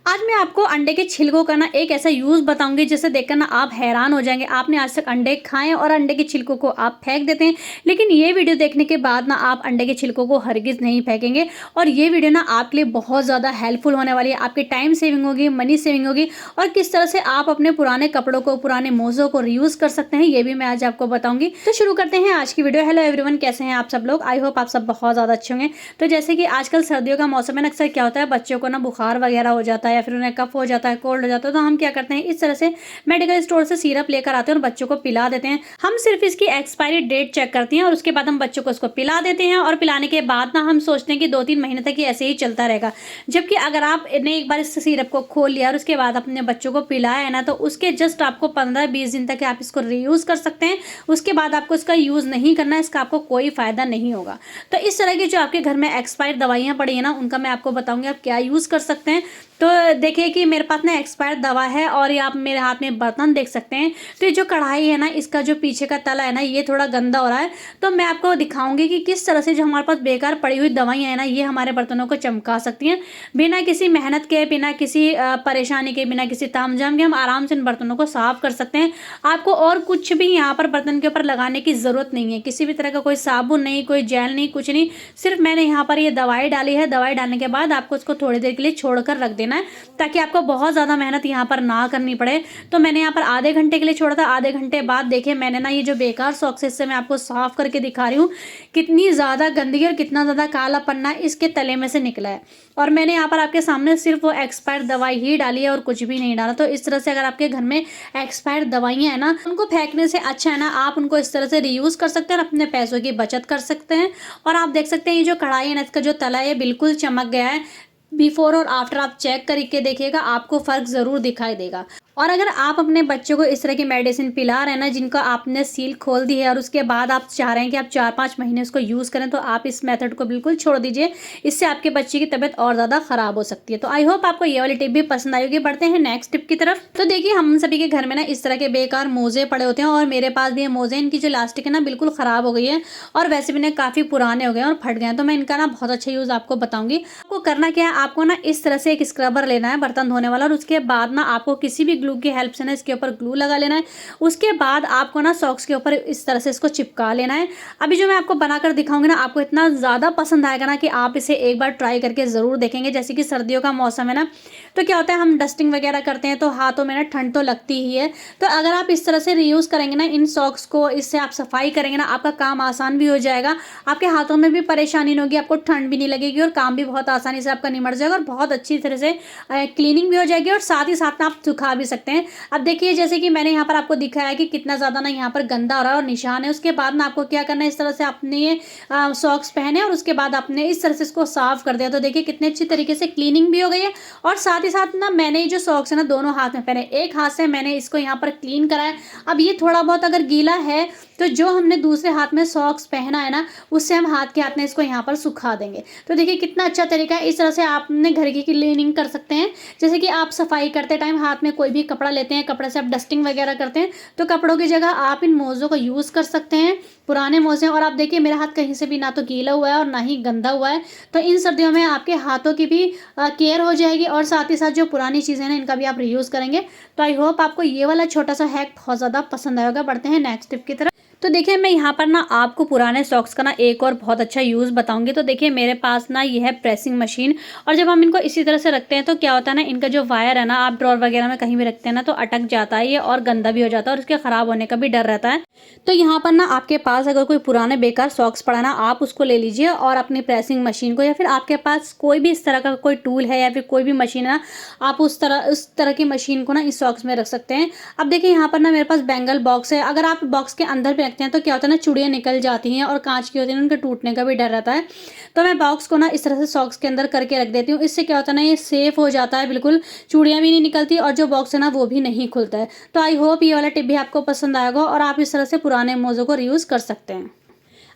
आज मैं आपको अंडे के छिलकों का ना एक ऐसा यूज़ बताऊंगी जिसे देखकर ना आप हैरान हो जाएंगे। आपने आज तक अंडे खाए और अंडे के छिलकों को आप फेंक देते हैं, लेकिन ये वीडियो देखने के बाद ना आप अंडे के छिलकों को हरगिज़ नहीं फेंकेंगे। और ये वीडियो ना आपके लिए बहुत ज़्यादा हेल्पफुल होने वाली है। आपकी टाइम सेविंग होगी, मनी सेविंग होगी, और किस तरह से आप अपने पुराने कपड़ों को, पुराने मोज़ों को रीयूज़ कर सकते हैं, ये भी मैं आज आपको बताऊंगी। तो शुरू करते हैं आज की वीडियो। हेलो एवरीवन, कैसे हैं आप सब लोग? आई होप आप सब बहुत ज़्यादा अच्छे होंगे। तो जैसे कि आजकल सर्दियों का मौसम है ना, अक्सर क्या होता है, बच्चों को ना बुखार वगैरह हो जाता है या फिर उन्हें कफ हो जाता है, कोल्ड हो जाता है, तो हम क्या करते हैं, इस तरह से मेडिकल स्टोर से सिरप लेकर आते हैं और बच्चों को पिला देते हैं। हम सिर्फ इसकी एक्सपायरी डेट चेक करते हैं और उसके बाद हम बच्चों को इसको पिला देते हैं, और पिलाने के बाद ना हम सोचते हैं कि 2-3 महीने तक ये ऐसे ही चलता रहेगा। जबकि अगर आपने एक बार इस सिरप को खोल लिया और उसके बाद अपने बच्चों को पिलाया है ना, तो उसके जस्ट आपको 15-20 दिन तक आप इसको रीयूज कर सकते हैं। उसके बाद आपको इसका यूज नहीं करना है, इसका आपको कोई फायदा नहीं होगा। तो इस तरह की जो आपके घर में एक्सपायर दवाइयां पड़ी है ना, उनका मैं आपको बताऊंगी आप क्या यूज कर सकते हैं। तो देखिए कि मेरे पास ना एक्सपायर दवा है, और ये आप मेरे हाथ में बर्तन देख सकते हैं। तो ये जो कढ़ाई है ना, इसका जो पीछे का तला है ना, ये थोड़ा गंदा हो रहा है। तो मैं आपको दिखाऊंगी कि किस तरह से जो हमारे पास बेकार पड़ी हुई दवाइयाँ है ना, ये हमारे बर्तनों को चमका सकती हैं। बिना किसी मेहनत के, बिना किसी परेशानी के, बिना किसी तामझाम के हम आराम से इन बर्तनों को साफ कर सकते हैं। आपको और कुछ भी यहाँ पर बर्तन के ऊपर लगाने की ज़रूरत नहीं है। किसी भी तरह का कोई साबुन नहीं, कोई जेल नहीं, कुछ नहीं। सिर्फ मैंने यहाँ पर ये दवाई डाली है। दवाई डालने के बाद आपको इसको थोड़ी देर के लिए छोड़कर रख देना है, ताकि आपको बहुत ज़्यादा मेहनत यहाँ पर ना करनी पड़े। तो मैंने यहाँ पर आधे घंटे के लिए छोड़ा था। आधे घंटे बाद देखिए मैंने ना ये जो बेकार सॉक्स है, इससे मैं आपको साफ करके दिखा रही हूँ कितनी ज़्यादा गंदगी और कितना ज़्यादा काला पन्ना इसके तले में से निकला है। और मैंने यहाँ पर आपके सामने सिर्फ वो एक्सपायर दवाई ही डाली है और कुछ भी नहीं डाला। तो इस तरह से अगर आपके घर में एक्सपायर दवाइयाँ हैं ना, उनको फेंकने से अच्छा है ना, आप उनको इस तरह से रीयूज़ कर सकते हैं और अपने पैसों की बचत कर सकते हैं। और आप देख सकते हैं ये जो कढ़ाई है ना, इसका जो तला है बिल्कुल चमक गया है। बिफोर और आफ्टर आप चेक करके देखिएगा, आपको फ़र्क ज़रूर दिखाई देगा। और अगर आप अपने बच्चों को इस तरह की मेडिसिन पिला रहे हैं ना, जिनका आपने सील खोल दी है, और उसके बाद आप चाह रहे हैं कि आप 4-5 महीने उसको यूज़ करें, तो आप इस मेथड को बिल्कुल छोड़ दीजिए। इससे आपके बच्चे की तबीयत और ज़्यादा ख़राब हो सकती है। तो आई होप आपको ये वाली टिप भी पसंद आई होगी। बढ़ते हैं नेक्स्ट टिप की तरफ। तो देखिए हम सभी के घर में ना इस तरह के बेकार मोज़े पड़े होते हैं, और मेरे पास भी ये मोज़े, इनकी जो लास्टिक है ना बिल्कुल ख़राब हो गई है, और वैसे भी ना काफ़ी पुराने हो गए हैं और फट गए हैं। तो मैं इनका ना बहुत अच्छा यूज़ आपको बताऊँगी। आपको करना क्या है, आपको ना इस तरह से एक स्क्रबर लेना है बर्तन धोने वाला, और उसके बाद ना आपको किसी भी ग्लू की हेल्प से ना इसके ऊपर ग्लू लगा लेना है। उसके बाद आपको ना सॉक्स के ऊपर इस तरह से इसको चिपका लेना है। अभी जो मैं आपको बनाकर दिखाऊंगी ना, आपको इतना ज़्यादा पसंद आएगा ना कि आप इसे एक बार ट्राई करके ज़रूर देखेंगे। जैसे कि सर्दियों का मौसम है ना, तो क्या होता है, हम डस्टिंग वगैरह करते हैं तो हाथों में ना ठंड तो लगती ही है। तो अगर आप इस तरह से रीयूज़ करेंगे ना इन सॉक्स को, इससे आप सफाई करेंगे ना, आपका काम आसान भी हो जाएगा। आपके हाथों में भी परेशानी नहीं होगी, आपको ठंड भी नहीं लगेगी, और काम भी बहुत आसानी से आपका निमट जाएगा, और बहुत अच्छी तरह से क्लीनिंग भी हो जाएगी, और साथ ही साथ आप सुखा भी सकते हैं। अब देखिए जैसे कि मैंने यहाँ पर आपको दिखाया कि कितना ज़्यादा ना यहाँ पर गंदा हो रहा है और निशान है। उसके बाद ना आपको क्या करना है, इस तरह से अपने ये सॉक्स पहने और उसके बाद आपने इस तरह से इसको साफ कर दिया। तो देखिए कितने अच्छी तरीके से क्लीनिंग भी हो गई है। और साथ ही साथ ना मैंने ये जो सॉक्स है ना दोनों हाथ में पहने, एक हाथ से मैंने इसको यहाँ पर क्लीन कराया। अब ये थोड़ा बहुत अगर गीला है, तो जो हमने दूसरे हाथ में सॉक्स पहना है ना, उससे हम हाथ के हाथ में इसको यहाँ पर सुखा देंगे। तो देखिए कितना अच्छा तरीका है। इस तरह से आप अपने घर की क्लीनिंग कर सकते हैं। जैसे कि आप सफाई करते टाइम हाथ में कोई भी कपड़ा लेते हैं, कपड़े से आप डस्टिंग वगैरह करते हैं, तो कपड़ों की जगह आप इन मोज़ों का यूज़ कर सकते हैं, पुराने मोज़े। और आप देखिए मेरा हाथ कहीं से भी ना तो गीला हुआ है और ना ही गंदा हुआ है। तो इन सर्दियों में आपके हाथों की भी केयर हो जाएगी, और साथ ही साथ जो पुरानी चीज़ें हैं ना, इनका भी आप रीयूज़ करेंगे। तो आई होप आपको ये वाला छोटा सा हैक बहुत ज़्यादा पसंद आएगा। बढ़ते हैं नेक्स्ट टिप की तरफ। तो देखिए मैं यहाँ पर ना आपको पुराने सॉक्स का ना एक और बहुत अच्छा यूज़ बताऊंगी। तो देखिए मेरे पास ना ये है प्रेसिंग मशीन, और जब हम इनको इसी तरह से रखते हैं तो क्या होता है ना, इनका जो वायर है ना, आप ड्रॉर वगैरह में कहीं भी रखते हैं ना, तो अटक जाता है ये, और गंदा भी हो जाता है, और इसके ख़राब होने का भी डर रहता है। तो यहाँ पर ना आपके पास अगर कोई पुराने बेकार सॉक्स पड़ा ना, आप उसको ले लीजिए और अपनी प्रेसिंग मशीन को, या फिर आपके पास कोई भी इस तरह का कोई टूल है या फिर कोई भी मशीन है ना, आप उस तरह की मशीन को ना इस सॉक्स में रख सकते हैं। अब देखिए यहाँ पर ना मेरे पास बैंगल बॉक्स है। अगर आप बॉक्स के अंदर भी रखते हैं तो क्या होता है ना, चूड़ियाँ निकल जाती हैं और कांच की होती हैं, उनके टूटने का भी डर रहता है। तो मैं बॉक्स को ना इस तरह से सॉक्स के अंदर करके रख देती हूँ। इससे क्या होता है ना, ये सेफ हो जाता है, बिल्कुल चूड़ियाँ भी नहीं निकलती, और जो बॉक्स है ना वो भी नहीं खुलता है। तो आई होप ये वाला टिप भी आपको पसंद आएगा, और आप इस तरह से पुराने मोज़ों को रीयूज़ कर सकते हैं।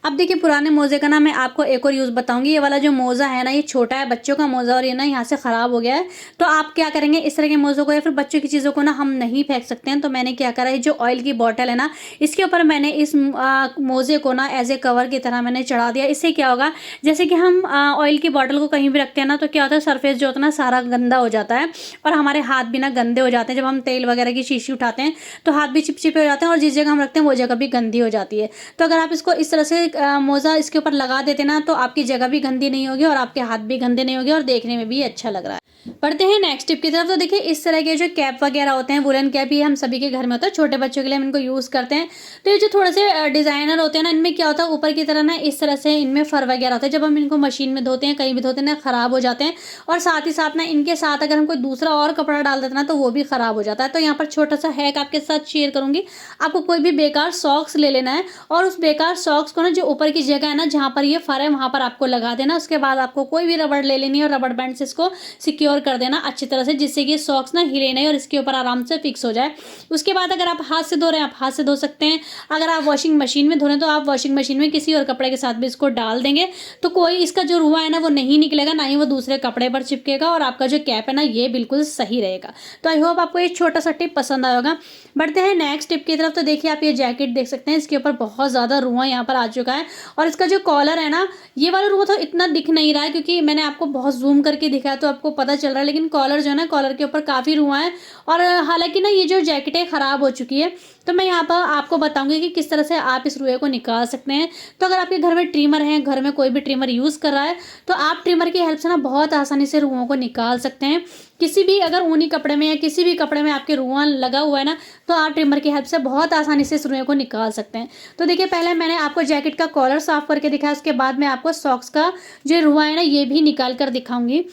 अब देखिए पुराने मोज़े का ना मैं आपको एक और यूज़ बताऊँगी। ये वाला जो मोज़ा है ना, ये छोटा है, बच्चों का मोज़ा, और ये ना यहाँ से ख़राब हो गया है। तो आप क्या करेंगे, इस तरह के मोज़ों को या फिर बच्चों की चीज़ों को ना हम नहीं फेंक सकते हैं। तो मैंने क्या करा है, जो ऑयल की बॉटल है ना, इसके ऊपर मैंने इस मोज़े को ना एज़ ए कवर की तरह मैंने चढ़ा दिया। इससे क्या होगा, जैसे कि हम ऑयल की बॉटल को कहीं भी रखते हैं ना, तो क्या होता है, सरफेस जो होता है ना सारा गंदा हो जाता है और हमारे हाथ भी ना गंदे हो जाते हैं। जब हम तेल वगैरह की शीशी उठाते हैं तो हाथ भी चिपचिपे हो जाते हैं और जिस जगह हम रखते हैं वो जगह भी गंदी हो जाती है। तो अगर आप इसको इस तरह से मोज़ा इसके ऊपर लगा देते ना, तो आपकी जगह भी गंदी नहीं होगी और आपके हाथ भी गंदे नहीं होंगे और देखने में भी अच्छा लग रहा है। बढ़ते हैं नेक्स्ट टिप की तरफ। तो देखिए इस तरह के जो कैप वगैरह होते हैं, वुलन कैप, ये हम सभी के घर में होता है, छोटे बच्चों के लिए हम इनको यूज़ करते हैं। तो ये जो थोड़े से डिज़ाइनर होते हैं ना, इनमें क्या होता है, ऊपर की तरह ना इस तरह से इनमें फर वगैरह होता है। जब हम इनको मशीन में धोते हैं, कहीं भी धोते हैं ना, ख़राब हो जाते हैं। और साथ ही साथ ना इनके साथ अगर हम कोई दूसरा और कपड़ा डाल देते ना, तो वो भी ख़राब हो जाता है। तो यहाँ पर छोटा सा हैक आपके साथ शेयर करूँगी। आपको कोई भी बेकार सॉक्स ले लेना है और उस बेकार सॉक्स को ना, जो ऊपर की जगह है ना जहाँ पर ये फर है, वहाँ पर आपको लगा देना। उसके बाद आपको कोई भी रबड़ ले लेनी है और रबड़ बैंड से इसको सिक्योर कर देना अच्छी तरह से, जिससे कि सॉक्स ना हिले नहीं और इसके ऊपर आराम से फिक्स हो जाए। उसके बाद अगर आप हाथ से धो रहे हैं, आप हाथ से धो सकते हैं। अगर आप वॉशिंग मशीन में धो रहे हैं, तो आप वॉशिंग मशीन में किसी और कपड़े के साथ भी इसको डाल देंगे, तो कोई इसका जो रुआ है ना वो नहीं निकलेगा, ना ही वो दूसरे कपड़े पर चिपकेगा और आपका जो कैप है ना ये बिल्कुल सही रहेगा। तो आई होप आपको ये छोटा सा टिप पसंद आया होगा। बढ़ते हैं नेक्स्ट टिप की तरफ। तो देखिए आप ये जैकेट देख सकते हैं, इसके ऊपर बहुत ज़्यादा रुआ यहाँ पर आ चुका है और इसका जो कॉलर है ना, ये वाला रुआ तो इतना दिख नहीं रहा है क्योंकि मैंने आपको बहुत जूम करके दिखाया तो आपको पता चल रहा है, लेकिन कॉलर जो है ना, कॉलर के ऊपर काफ़ी रुआ है। और हालांकि ना ये जो जैकेट है ख़राब हो चुकी है, तो मैं यहाँ पर आपको बताऊंगी कि किस तरह से आप इस रुए को निकाल सकते हैं। तो अगर आपके घर में ट्रिमर है, घर में कोई भी ट्रिमर यूज़ कर रहा है, तो आप ट्रिमर की हेल्प से ना बहुत आसानी से रुओं को निकाल सकते हैं। किसी भी अगर ऊनी कपड़े में या किसी भी कपड़े में आपके रुआ लगा हुआ है ना, तो आप ट्रिमर की हेल्प से बहुत आसानी से इस रुए को निकाल सकते हैं। तो देखिए पहले मैंने आपको जैकेट का कॉलर साफ करके दिखाया, उसके बाद मैं आपको सॉक्स का जो रुआ है ना ये भी निकाल कर दिखाऊंगी।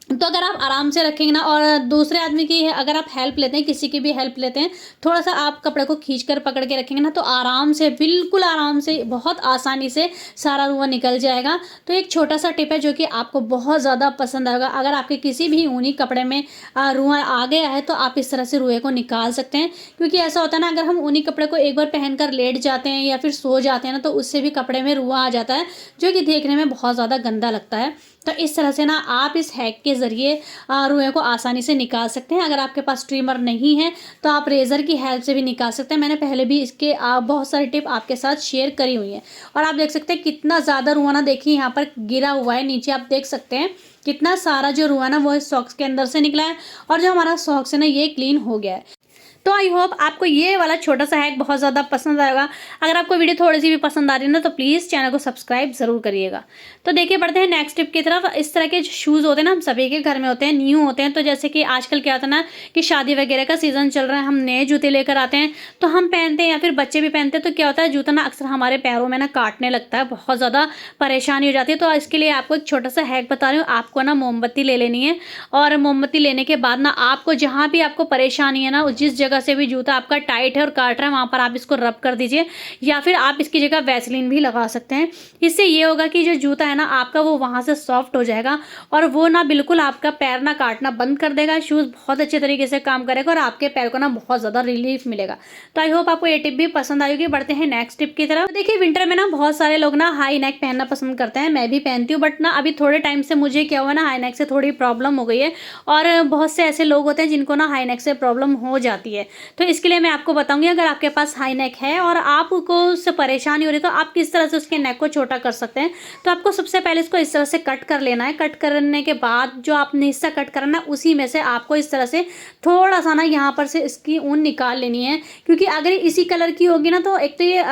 तो अगर आप आराम से रखेंगे ना, और दूसरे आदमी की अगर आप हेल्प लेते हैं, किसी की भी हेल्प लेते हैं, थोड़ा सा आप कपड़े को खींच कर पकड़ के रखेंगे ना, तो आराम से, बिल्कुल आराम से, बहुत आसानी से सारा रुआ निकल जाएगा। तो एक छोटा सा टिप है जो कि आपको बहुत ज़्यादा पसंद आएगा। अगर आपके किसी भी ऊनी कपड़े में रुआ आ गया है, तो आप इस तरह से रुए को निकाल सकते हैं। क्योंकि ऐसा होता है ना, अगर हम ऊनी कपड़े को एक बार पहनकर लेट जाते हैं या फिर सो जाते हैं ना, तो उससे भी कपड़े में रुआ आ जाता है, जो कि देखने में बहुत ज़्यादा गंदा लगता है। तो इस तरह से ना आप इस हैक के ज़रिए रुएं को आसानी से निकाल सकते हैं। अगर आपके पास ट्रिमर नहीं है तो आप रेज़र की हेल्प से भी निकाल सकते हैं। मैंने पहले भी इसके बहुत सारी टिप आपके साथ शेयर करी हुई है। और आप देख सकते हैं कितना ज़्यादा रुआ ना, देखिए यहाँ पर गिरा हुआ है नीचे, आप देख सकते हैं कितना सारा जो रुआ ना वो इस सॉक्स के अंदर से निकला है और जो हमारा सॉक्स है ना ये क्लीन हो गया है। तो आई होप आपको ये वाला छोटा सा हैक बहुत ज़्यादा पसंद आएगा। अगर आपको वीडियो थोड़ी सी भी पसंद आ रही है ना, तो प्लीज़ चैनल को सब्सक्राइब ज़रूर करिएगा। तो देखिए बढ़ते हैं नेक्स्ट टिप की तरफ। इस तरह के जो शूज़ होते हैं ना, हम सभी के घर में होते हैं, न्यू होते हैं। तो जैसे कि आजकल क्या होता है ना कि शादी वगैरह का सीज़न चल रहा है, हम नए जूते लेकर आते हैं, तो हम पहनते हैं या फिर बच्चे भी पहनते हैं। तो क्या होता है, जूता ना अक्सर हमारे पैरों में ना काटने लगता है, बहुत ज़्यादा परेशानी हो जाती है। तो इसके लिए आपको एक छोटा सा हैक बता रही हूँ। आपको ना मोमबत्ती ले लेनी है और मोमबत्ती लेने के बाद ना आपको जहाँ भी आपको परेशानी है ना, जिस जगह से भी जूता आपका टाइट है और काट रहा है, वहाँ पर आप इसको रब कर दीजिए, या फिर आप इसकी जगह वैसलीन भी लगा सकते हैं। इससे ये होगा कि जो जूता है ना आपका, वो वहाँ से सॉफ्ट हो जाएगा और वो ना बिल्कुल आपका पैर ना काटना बंद कर देगा। शूज़ बहुत अच्छे तरीके से काम करेगा और आपके पैर को ना बहुत ज़्यादा रिलीफ मिलेगा। तो आई होप आपको ये टिप भी पसंद आएगी। बढ़ते हैं नेक्स्ट टिप की तरफ। तो देखिए विंटर में ना बहुत सारे लोग ना हाई नेक पहनना पसंद करते हैं, मैं भी पहनती हूँ, बट ना अभी थोड़े टाइम से मुझे क्या हुआ ना, हाई नेक से थोड़ी प्रॉब्लम हो गई है। और बहुत से ऐसे लोग होते हैं जिनको ना हाई नेक से प्रॉब्लम हो जाती है। तो इसके लिए मैं आपको बताऊंगी, अगर आपके पास हाई नेक है और आपको उससे परेशानी हो रही है, तो आप किस तरह से उसके नेक को छोटा कर सकते हैं। तो आपको सबसे पहले इसको इस तरह से कट कर लेना है। कट करने के बाद जो आपने हिस्सा कट करना है, उसी में से आपको इस तरह से थोड़ा सा ना यहाँ पर से इसकी ऊन निकाल लेनी है। क्योंकि अगर इसी कलर की होगी ना, तो एक तो ये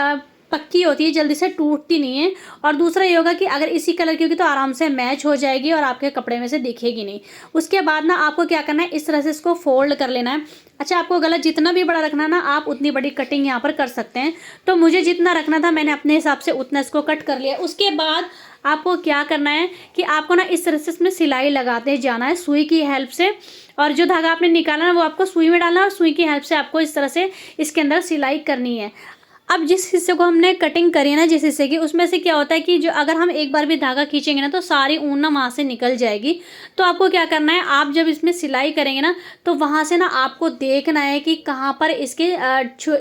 पक्की होती है, जल्दी से टूटती नहीं है, और दूसरा ये होगा कि अगर इसी कलर की होगी तो आराम से मैच हो जाएगी और आपके कपड़े में से दिखेगी नहीं। उसके बाद ना आपको क्या करना है, इस तरह से इसको फोल्ड कर लेना है। अच्छा, आपको गला जितना भी बड़ा रखना है ना, आप उतनी बड़ी कटिंग यहाँ पर कर सकते हैं। तो मुझे जितना रखना था मैंने अपने हिसाब से उतना इसको कट कर लिया। उसके बाद आपको क्या करना है कि आपको ना इस तरह से इसमें सिलाई लगाते जाना है सुई की हेल्प से, और जो धागा आपने निकाला ना वो आपको सुई में डालना है और सुई की हेल्प से आपको इस तरह से इसके अंदर सिलाई करनी है। अब जिस हिस्से को हमने कटिंग करी है ना, जिस हिस्से की, उसमें से क्या होता है कि जो अगर हम एक बार भी धागा खींचेंगे ना तो सारी ऊन ना वहाँ से निकल जाएगी। तो आपको क्या करना है, आप जब इसमें सिलाई करेंगे ना तो वहाँ से ना आपको देखना है कि कहाँ पर इसके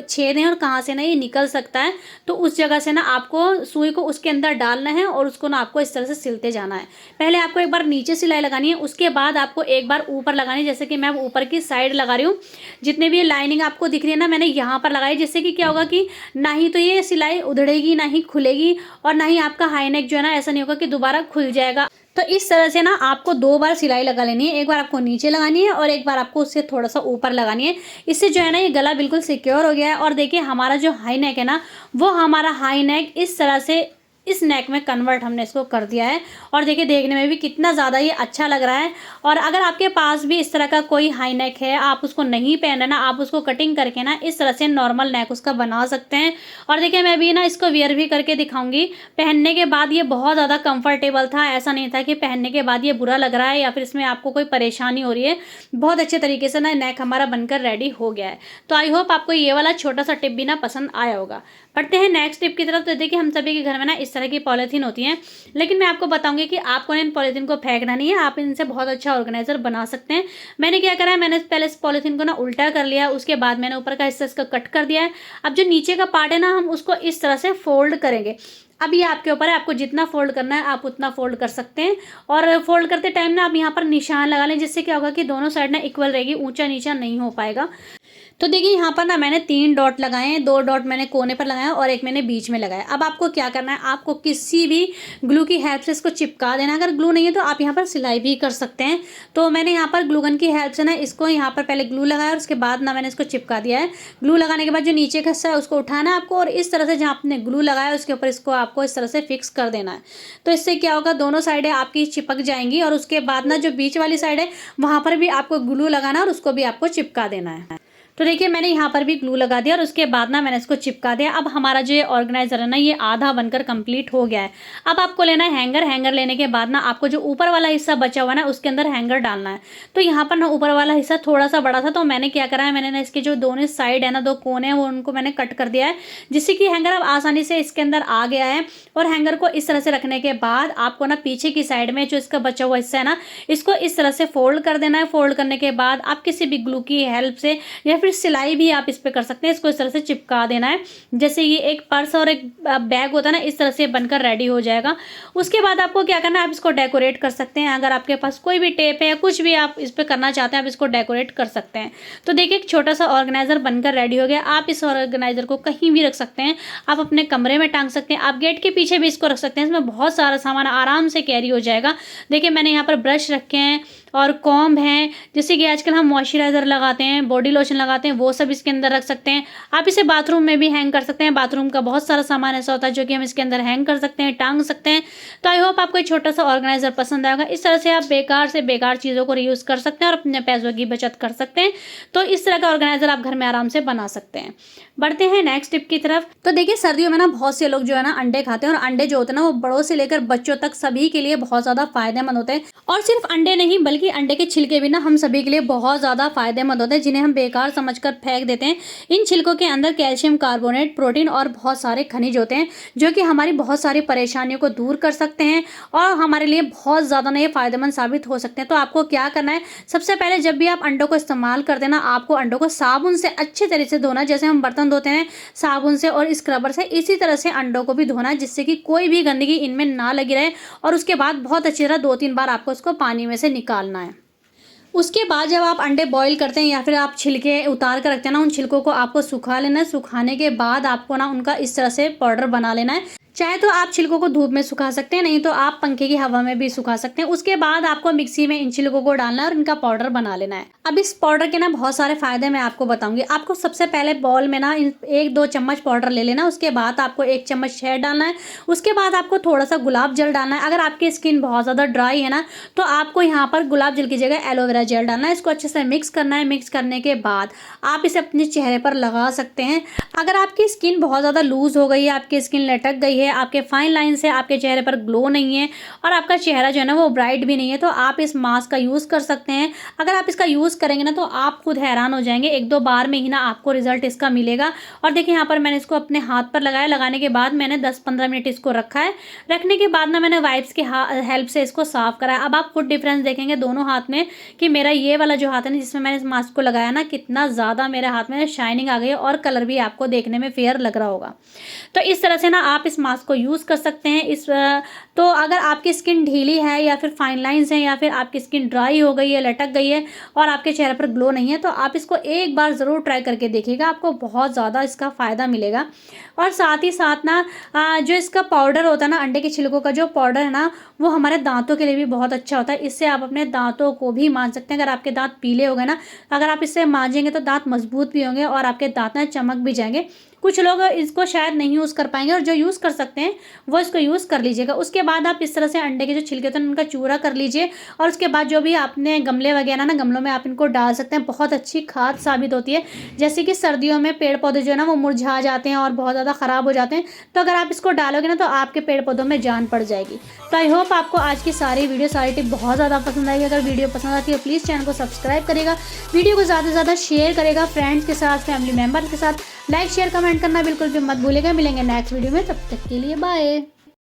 छेद हैं और कहाँ से ना ये निकल सकता है। तो उस जगह से ना आपको सुई को उसके अंदर डालना है और उसको ना आपको इस तरह से सिलते जाना है। पहले आपको एक बार नीचे सिलाई लगानी है, उसके बाद आपको एक बार ऊपर लगानी है। जैसे कि मैं ऊपर की साइड लगा रही हूँ, जितने भी ये लाइनिंग आपको दिख रही है ना मैंने यहाँ पर लगाई, जिससे कि क्या होगा कि ना ही तो ये सिलाई उधड़ेगी, ना ही खुलेगी, और ना ही आपका हाई नेक जो है ना ऐसा नहीं होगा कि दोबारा खुल जाएगा। तो इस तरह से ना आपको 2 बार सिलाई लगा लेनी है, एक बार आपको नीचे लगानी है और एक बार आपको उससे थोड़ा सा ऊपर लगानी है। इससे जो है ना ये गला बिल्कुल सिक्योर हो गया है। और देखिए हमारा जो हाई नेक है ना, वो हमारा हाई नेक इस तरह से इस नेक में कन्वर्ट हमने इसको कर दिया है। और देखिए देखने में भी कितना ज़्यादा ये अच्छा लग रहा है। और अगर आपके पास भी इस तरह का कोई हाई नेक है, आप उसको नहीं पहन रहे ना, आप उसको कटिंग करके ना इस तरह से नॉर्मल नेक उसका बना सकते हैं। और देखिए मैं भी ना इसको वियर भी करके दिखाऊंगी। पहनने के बाद ये बहुत ज़्यादा कंफर्टेबल था, ऐसा नहीं था कि पहनने के बाद ये बुरा लग रहा है या फिर इसमें आपको कोई परेशानी हो रही है। बहुत अच्छे तरीके से ना नेक हमारा बनकर रेडी हो गया है। तो आई होप आपको ये वाला छोटा सा टिप भी ना पसंद आया होगा। बढ़ते हैं नेक्स्ट टिप की तरफ। तो देखिए हम सभी के घर में ना इस तरह की पॉलीथीन होती हैं, लेकिन मैं आपको बताऊंगी कि आपको इन पॉलीथीन को फेंकना नहीं है, आप इनसे बहुत अच्छा ऑर्गेनाइजर बना सकते हैं। मैंने क्या करा है, मैंने पहले इस पॉलीथीन को ना उल्टा कर लिया, उसके बाद मैंने ऊपर का हिस्सा इसका कट कर दिया है। अब जो नीचे का पार्ट है ना, हम उसको इस तरह से फोल्ड करेंगे। अब ये आपके ऊपर है, आपको जितना फोल्ड करना है आप उतना फोल्ड कर सकते हैं। और फोल्ड करते टाइम ना आप यहाँ पर निशान लगा लें, जिससे क्या होगा कि दोनों साइड ना इक्वल रहेगी, ऊंचा नीचा नहीं हो पाएगा। तो देखिए यहाँ पर ना मैंने 3 डॉट लगाए हैं, 2 डॉट मैंने कोने पर लगाया और एक मैंने बीच में लगाया। अब आपको क्या करना है, आपको किसी भी ग्लू की हेल्प से इसको चिपका देना है। अगर ग्लू नहीं है तो आप यहाँ पर सिलाई भी कर सकते हैं। तो मैंने यहाँ पर ग्लू गन की हेल्प से ना इसको यहाँ पर पहले ग्लू लगाया और उसके बाद ना मैंने इसको चिपका दिया है। ग्लू लगाने के बाद जो नीचे का हिस्सा है उसको उठाना है आपको, और इस तरह से जहाँ आपने ग्लू लगाया उसके ऊपर इसको आपको इस तरह से फिक्स कर देना है। तो इससे क्या होगा, दोनों साइडें आपकी चिपक जाएंगी। और उसके बाद ना जो बीच वाली साइड है वहाँ पर भी आपको ग्लू लगाना और उसको भी आपको चिपका देना है। तो देखिए मैंने यहाँ पर भी ग्लू लगा दिया और उसके बाद ना मैंने इसको चिपका दिया। अब हमारा जो ये ऑर्गेनाइजर है ना, ये आधा बनकर कंप्लीट हो गया है। अब आपको लेना है हैंगर। हैंगर लेने के बाद ना आपको जो ऊपर वाला हिस्सा बचा हुआ है ना, उसके अंदर हैंगर डालना है। तो यहाँ पर ना ऊपर वाला हिस्सा थोड़ा सा बड़ा था, तो मैंने क्या करा है, मैंने ना इसके जो दोनों साइड है ना, 2 कोने हैं, वो उनको मैंने कट कर दिया है, जिससे कि हैंगर अब आसानी से इसके अंदर आ गया है। और हैंगर को इस तरह से रखने के बाद आपको ना पीछे की साइड में जो इसका बचा हुआ हिस्सा है ना, इसको इस तरह से फोल्ड कर देना है। फोल्ड करने के बाद आप किसी भी ग्लू की हेल्प से या फिर सिलाई भी आप इस पे कर सकते हैं, इसको इस तरह से चिपका देना है। जैसे ये एक पर्स और एक बैग होता है ना, इस तरह से बनकर रेडी हो जाएगा। उसके बाद आपको क्या करना है, आप इसको डेकोरेट कर सकते हैं। अगर आपके पास कोई भी टेप है या कुछ भी आप इस पे करना चाहते हैं, आप इसको डेकोरेट कर सकते हैं। तो देखिए एक छोटा सा ऑर्गेनाइजर बनकर रेडी हो गया। आप इस ऑर्गेनाइजर को कहीं भी रख सकते हैं, आप अपने कमरे में टांग सकते हैं, आप गेट के पीछे भी इसको रख सकते हैं। इसमें बहुत सारा सामान आराम से कैरी हो जाएगा। देखिए मैंने यहाँ पर ब्रश रखे हैं और कॉम्ब हैं, जैसे कि आजकल हम मॉइस्चराइजर लगाते हैं, बॉडी लोशन लगाते हैं, वो सब इसके अंदर रख सकते हैं। आप इसे बाथरूम में भी हैंग कर सकते हैं। बाथरूम का बहुत सारा सामान ऐसा होता है जो कि हम इसके अंदर हैंग कर सकते हैं, टांग सकते हैं। तो आई होप आपको एक छोटा सा ऑर्गेनाइजर पसंद आएगा। इस तरह से आप बेकार से बेकार चीज़ों को रीयूज़ कर सकते हैं और अपने पैसों की बचत कर सकते हैं। तो इस तरह का ऑर्गेनाइजर आप घर में आराम से बना सकते हैं। बढ़ते हैं नेक्स्ट टिप की तरफ। तो देखिए सर्दियों में ना बहुत से लोग जो है ना अंडे खाते हैं, और अंडे जो होते हैं ना वो बड़ों से लेकर बच्चों तक सभी के लिए बहुत ज़्यादा फायदेमंद होते हैं। और सिर्फ अंडे नहीं बल्कि अंडे के छिलके भी ना हम सभी के लिए बहुत ज़्यादा फायदेमंद होते हैं, जिन्हें हम बेकार समझकर फेंक देते हैं। इन छिलकों के अंदर कैल्शियम कार्बोनेट, प्रोटीन और बहुत सारे खनिज होते हैं, जो कि हमारी बहुत सारी परेशानियों को दूर कर सकते हैं और हमारे लिए बहुत ज़्यादा ना ये फायदेमंद साबित हो सकते हैं। तो आपको क्या करना है, सबसे पहले जब भी आप अंडों को इस्तेमाल करते हैं ना, आपको अंडों को साबुन से अच्छे तरीके से धोना, जैसे हम बर्तन धोते हैं साबुन से और स्क्रबर से, इसी तरह से अंडों को भी धोना, जिससे कि कोई भी गंदगी इनमें ना लगी रहे। और उसके बाद बहुत अच्छी तरह 2-3 बार आपको उसको पानी में से निकालना है। उसके बाद जब आप अंडे बॉईल करते हैं या फिर आप छिलके उतार कर रखते हैं ना, उन छिलकों को आपको सुखा लेना है। सुखाने के बाद आपको ना उनका इस तरह से पाउडर बना लेना है। चाहे तो आप छिलकों को धूप में सुखा सकते हैं, नहीं तो आप पंखे की हवा में भी सुखा सकते हैं। उसके बाद आपको मिक्सी में इन छिलकों को डालना है और इनका पाउडर बना लेना है। अब इस पाउडर के ना बहुत सारे फायदे मैं आपको बताऊंगी। आपको सबसे पहले बॉल में ना 1-2 चम्मच पाउडर ले लेना। उसके बाद आपको 1 चम्मच शहद डालना है। उसके बाद आपको थोड़ा सा गुलाब जल डालना है। अगर आपकी स्किन बहुत ज़्यादा ड्राई है ना, तो आपको यहाँ पर गुलाब जल की जगह एलोवेरा जेल डालना है। इसको अच्छे से मिक्स करना है। मिक्स करने के बाद आप इसे अपने चेहरे पर लगा सकते हैं। अगर आपकी स्किन बहुत ज़्यादा लूज हो गई है, आपकी स्किन लटक गई है है, आपके फाइन लाइन्स है, आपके चेहरे पर ग्लो नहीं है और आपका चेहरा जो है ना वो ब्राइट भी नहीं है, तो आप इस मास्क का यूज़ कर सकते हैं। अगर आप इसका यूज़ करेंगे ना तो आप खुद हैरान हो जाएंगे, 1-2 बार में ही ना आपको रिजल्ट इसका मिलेगा। और देखिए यहाँ पर मैंने इसको अपने हाथ पर लगाया, लगाने के बाद मैंने 10-15 मिनट इसको रखा है। रखने के बाद ना मैंने वाइप्स की हेल्प से इसको साफ करा है। अब आप खुद डिफरेंस देखेंगे दोनों हाथ में कि मेरा ये वाला जो हाथ है ना जिसमें मैंने इस मास्क को लगाया ना, कितना ज़्यादा मेरे हाथ में शाइनिंग आ गई है और कलर भी आपको देखने में फेयर लग रहा होगा। तो इस तरह से ना आप इस मास्क को यूज़ कर सकते हैं। तो अगर आपकी स्किन ढीली है या फिर फाइन लाइन्स हैं या फिर आपकी स्किन ड्राई हो गई है, लटक गई है और आपके चेहरे पर ग्लो नहीं है, तो आप इसको एक बार ज़रूर ट्राई करके देखिएगा, आपको बहुत ज़्यादा इसका फ़ायदा मिलेगा। और साथ ही साथ ना जो इसका पाउडर होता है ना, अंडे के छिलकों का जो पाउडर है ना, वो हमारे दांतों के लिए भी बहुत अच्छा होता है। इससे आप अपने दांतों को भी मांज सकते हैं। अगर आपके दांत पीले हो गए ना, अगर आप इससे मांजेंगे तो दांत मजबूत भी होंगे और आपके दांत ना चमक भी जाएंगे। कुछ लोग इसको शायद नहीं यूज़ कर पाएंगे और जो यूज़ कर सकते हैं वो इसको यूज़ कर लीजिएगा। उसके बाद आप इस तरह से अंडे के जो छिलके होते हैं उनका चूरा कर लीजिए और उसके बाद जो भी आपने गमले वगैरह ना, गमलों में आप इनको डाल सकते हैं। बहुत अच्छी खाद साबित होती है। जैसे कि सर्दियों में पेड़ पौधे जो है ना वो मुरझा जाते हैं और बहुत ज़्यादा ख़राब हो जाते हैं, तो अगर आप इसको डालोगे ना तो आपके पेड़ पौधों में जान पड़ जाएगी। तो आई होप आपको आज की सारी टिप बहुत ज़्यादा पसंद आएगी। अगर वीडियो पसंद आती है प्लीज़ चैनल को सब्सक्राइब करेगा, वीडियो को ज़्यादा से ज़्यादा शेयर करेगा फ्रेंड्स के साथ, फैमिली मेम्बर के साथ। लाइक शेयर कमेंट करना बिल्कुल भी मत भूलिएगा। मिलेंगे नेक्स्ट वीडियो में, तब तक के लिए बाय।